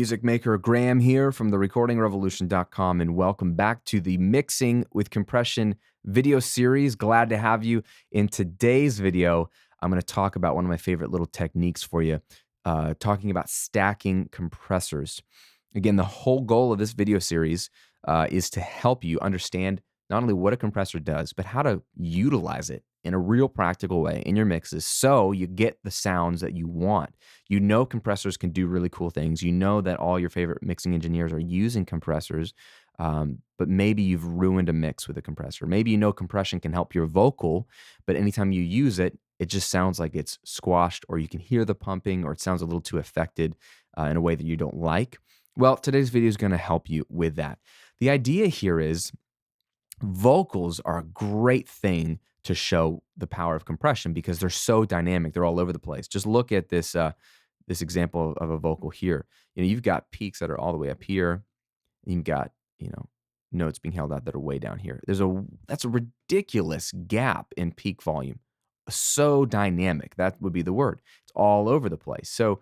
Music maker Graham here from the recordingrevolution.com, and welcome back to the Mixing with Compression video series. Glad to have you. In today's video, I'm going to talk about one of my favorite little techniques for you, talking about stacking compressors. Again, the whole goal of this video series is to help you understand not only what a compressor does, but how to utilize it in a real practical way in your mixes so you get the sounds that you want. You know compressors can do really cool things. You know that all your favorite mixing engineers are using compressors, but maybe you've ruined a mix with a compressor. Maybe you know compression can help your vocal, but anytime you use it, it just sounds like it's squashed, or you can hear the pumping, or it sounds a little too affected in a way that you don't like. Well, today's video is going to help you with that. The idea here is vocals are a great thing to show the power of compression because they're so dynamic. They're all over the place. Just look at this this example of a vocal here. You know, you've got peaks that are all the way up here. And you've got, notes being held out that are way down here. That's a ridiculous gap in peak volume. So dynamic. That would be the word. It's all over the place. So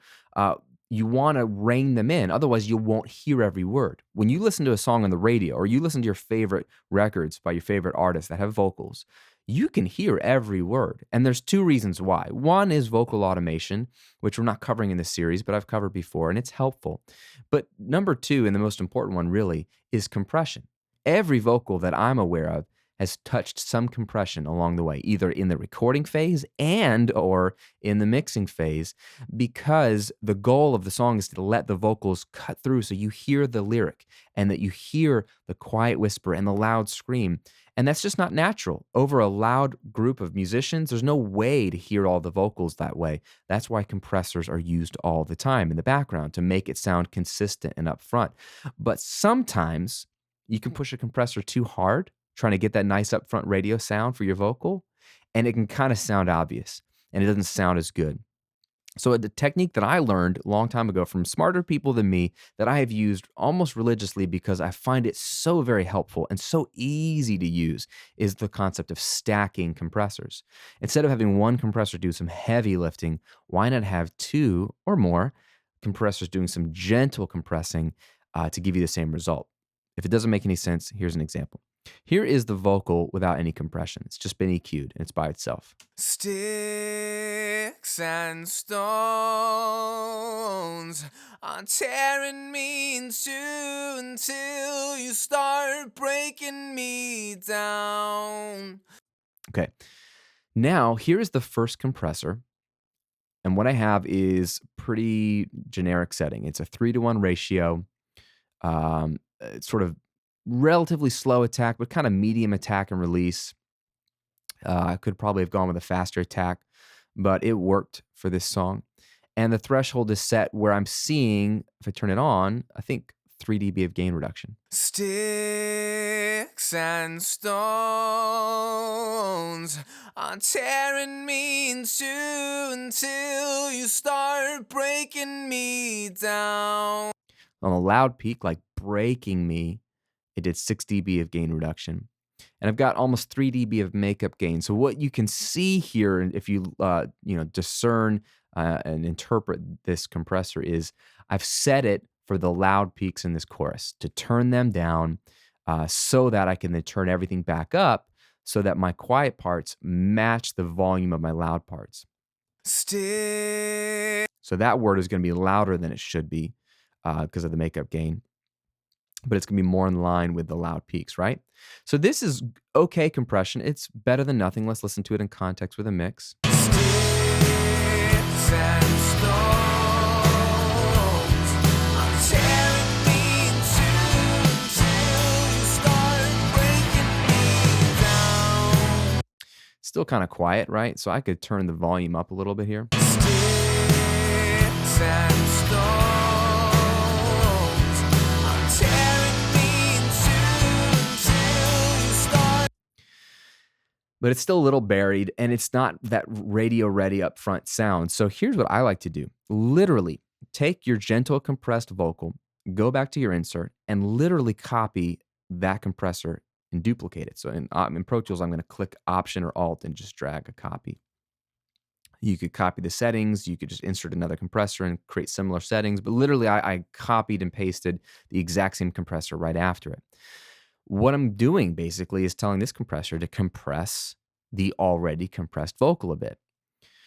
you want to rein them in. Otherwise, you won't hear every word. When you listen to a song on the radio, or you listen to your favorite records by your favorite artists that have vocals, you can hear every word. And there's two reasons why. One is vocal automation, which we're not covering in this series, but I've covered before, and it's helpful. But number two, and the most important one really, is compression. Every vocal that I'm aware of has touched some compression along the way, either in the recording phase and or in the mixing phase, because the goal of the song is to let the vocals cut through so you hear the lyric and that you hear the quiet whisper and the loud scream. And that's just not natural. Over a loud group of musicians, there's no way to hear all the vocals that way. That's why compressors are used all the time in the background to make it sound consistent and upfront. But sometimes you can push a compressor too hard, trying to get that nice upfront radio sound for your vocal, and it can kind of sound obvious, and it doesn't sound as good. So the technique that I learned a long time ago from smarter people than me, that I have used almost religiously because I find it so very helpful and so easy to use, is the concept of stacking compressors. Instead of having one compressor do some heavy lifting, why not have two or more compressors doing some gentle compressing to give you the same result? If it doesn't make any sense, here's an example. Here is the vocal without any compression. It's just been EQ'd, and it's by itself. Sticks and stones are tearing me in two until you start breaking me down. Okay. Now, here is the first compressor. And what I have is pretty generic setting. It's a 3-to-1 ratio. It's sort of relatively slow attack, but kind of medium attack and release. I could probably have gone with a faster attack, but it worked for this song. And the threshold is set where I'm seeing, if I turn it on, I think 3 dB of gain reduction. Sticks and stones are tearing me in two until you start breaking me down. On a loud peak, like breaking me, it did 6 dB of gain reduction. And I've got almost 3 dB of makeup gain. So what you can see here, if you discern and interpret this compressor, is I've set it for the loud peaks in this chorus to turn them down so that I can then turn everything back up so that my quiet parts match the volume of my loud parts. So that word is going to be louder than it should be because of the makeup gain, but it's going to be more in line with the loud peaks, right? So this is okay compression. It's better than nothing. Let's listen to it in context with a mix. Sticks and stones are tearing me in two until you start breaking me down. Still kind of quiet, right? So I could turn the volume up a little bit here. Sticks and stones are tearing me in two until you start. But it's still a little buried, and it's not that radio ready up front sound. So here's what I like to do. Literally take your gentle compressed vocal, go back to your insert, and literally copy that compressor and duplicate it. So in Pro Tools, I'm going to click Option or Alt and just drag a copy. You could copy the settings. You could just insert another compressor and create similar settings. But literally, I copied and pasted the exact same compressor right after it. What I'm doing basically is telling this compressor to compress the already compressed vocal a bit.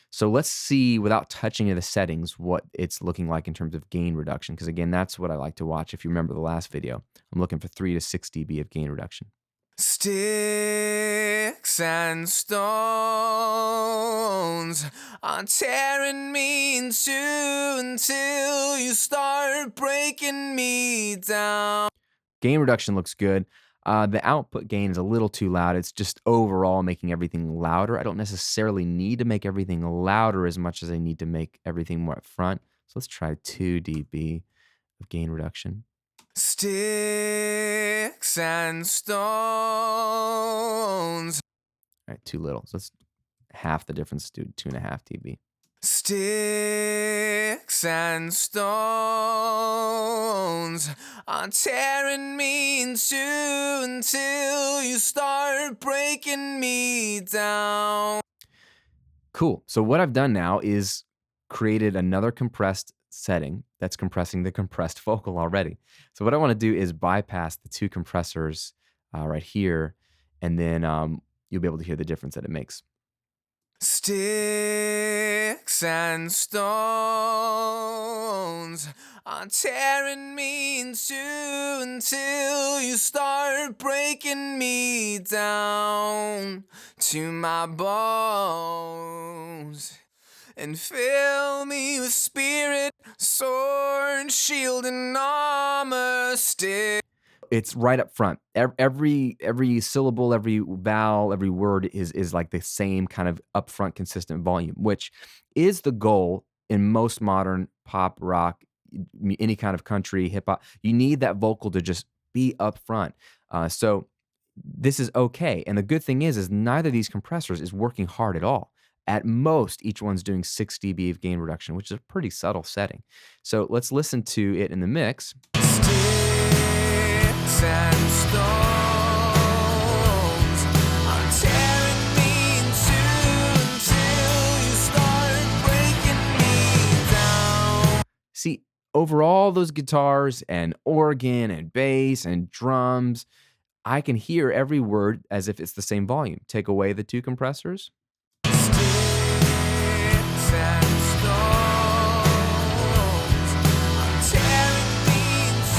So let's see, without touching any of the settings, what it's looking like in terms of gain reduction. Because again, that's what I like to watch. If you remember the last video, I'm looking for 3 to 6 dB of gain reduction. Sticks and stones are tearing me in two until you start breaking me down. Gain reduction looks good. The output gain is a little too loud. It's just overall making everything louder. I don't necessarily need to make everything louder as much as I need to make everything more upfront. So let's try 2 dB of gain reduction. Sticks and stones. All right, too little. So let's half the difference, do 2.5 dB. Sticks and stones are tearing me in two until you start breaking me down. Cool. So what I've done now is created another compressed setting that's compressing the compressed vocal already. So what I want to do is bypass the 2 compressors right here, and then you'll be able to hear the difference that it makes. Sticks and stones are tearing me in two until you start breaking me down to my bones and fill me with spirit, sword, shield, and armor. It's right up front. Every syllable, every vowel, every word is like the same kind of upfront, consistent volume, which is the goal in most modern pop, rock, any kind of country, hip hop. You need that vocal to just be up front. So this is okay. And the good thing is neither of these compressors is working hard at all. At most, each one's doing 6 dB of gain reduction, which is a pretty subtle setting. So let's listen to it in the mix. And stones are tearing me in two until you start breaking me down. See, overall, those guitars and organ and bass and drums, I can hear every word as if it's the same volume. Take away the 2 compressors. Sticks and stones are tearing me in two.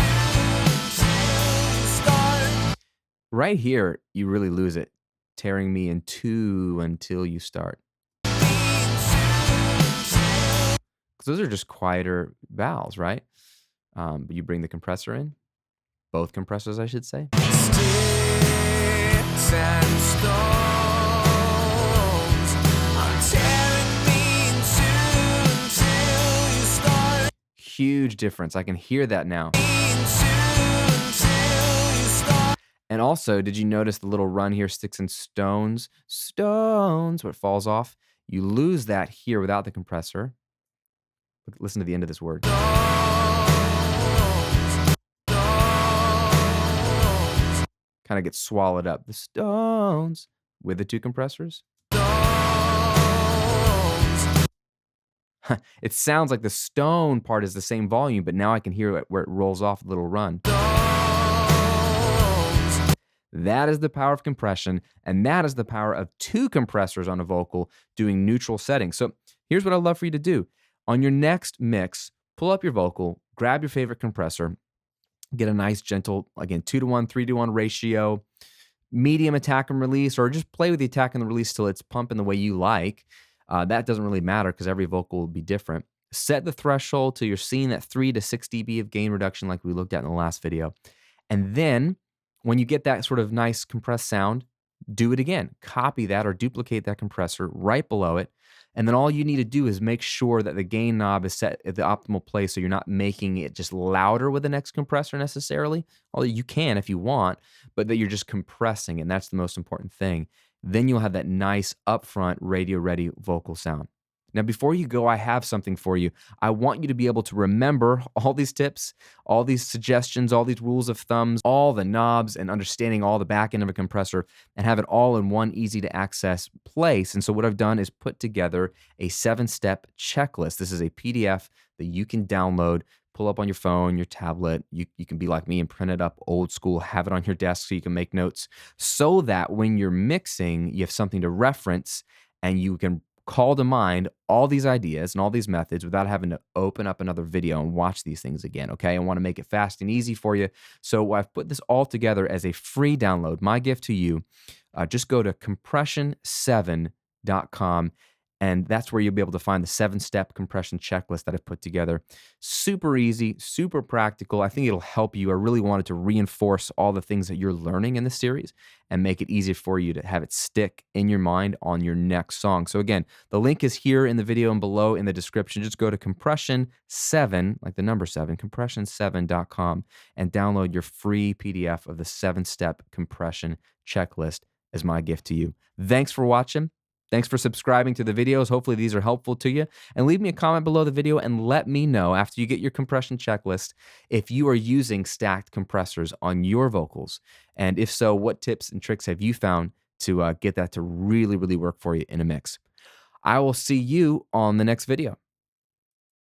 Right here, you really lose it. Tearing me in 2 until you start. Because those are just quieter vowels, right? But you bring the compressor in. Both compressors, I should say. Sticks and stones are tearing me in two until you start. Huge difference. I can hear that now. And also, did you notice the little run here, sticks and stones? Stones, where it falls off. You lose that here without the compressor. Listen to the end of this word. Kind of gets swallowed up. The stones with the 2 compressors. It sounds like the stone part is the same volume, but now I can hear it where it rolls off a little run. That is the power of compression, and that is the power of 2 compressors on a vocal doing neutral settings. So here's what I'd love for you to do. On your next mix, pull up your vocal, grab your favorite compressor, get a nice gentle, again, 2-to-1, 3-to-1 ratio, medium attack and release, or just play with the attack and the release till it's pumping the way you like. That doesn't really matter because every vocal will be different. Set the threshold till you're seeing that 3 to 6 dB of gain reduction like we looked at in the last video. And then when you get that sort of nice compressed sound, do it again. Copy that or duplicate that compressor right below it. And then all you need to do is make sure that the gain knob is set at the optimal place so you're not making it just louder with the next compressor necessarily, although you can if you want, but that you're just compressing, and that's the most important thing. Then you'll have that nice upfront radio-ready vocal sound. Now, before you go, I have something for you. I want you to be able to remember all these tips, all these suggestions, all these rules of thumbs, all the knobs, and understanding all the back end of a compressor, and have it all in one easy to access place. And so what I've done is put together a 7-step checklist. This is a PDF that you can download, pull up on your phone, your tablet. You can be like me and print it up old school, have it on your desk so you can make notes, so that when you're mixing, you have something to reference and you can call to mind all these ideas and all these methods without having to open up another video and watch these things again, okay? I want to make it fast and easy for you. So I've put this all together as a free download. My gift to you, just go to compression7.com, and that's where you'll be able to find the 7-step compression checklist that I've put together. Super easy, super practical. I think it'll help you. I really wanted to reinforce all the things that you're learning in this series and make it easier for you to have it stick in your mind on your next song. So again, the link is here in the video and below in the description. Just go to compression7, like the number 7, compression7.com, and download your free PDF of the 7-step compression checklist as my gift to you. Thanks for watching. Thanks for subscribing to the videos. Hopefully these are helpful to you. And leave me a comment below the video and let me know, after you get your compression checklist, if you are using stacked compressors on your vocals. And if so, what tips and tricks have you found to get that to really, really work for you in a mix? I will see you on the next video.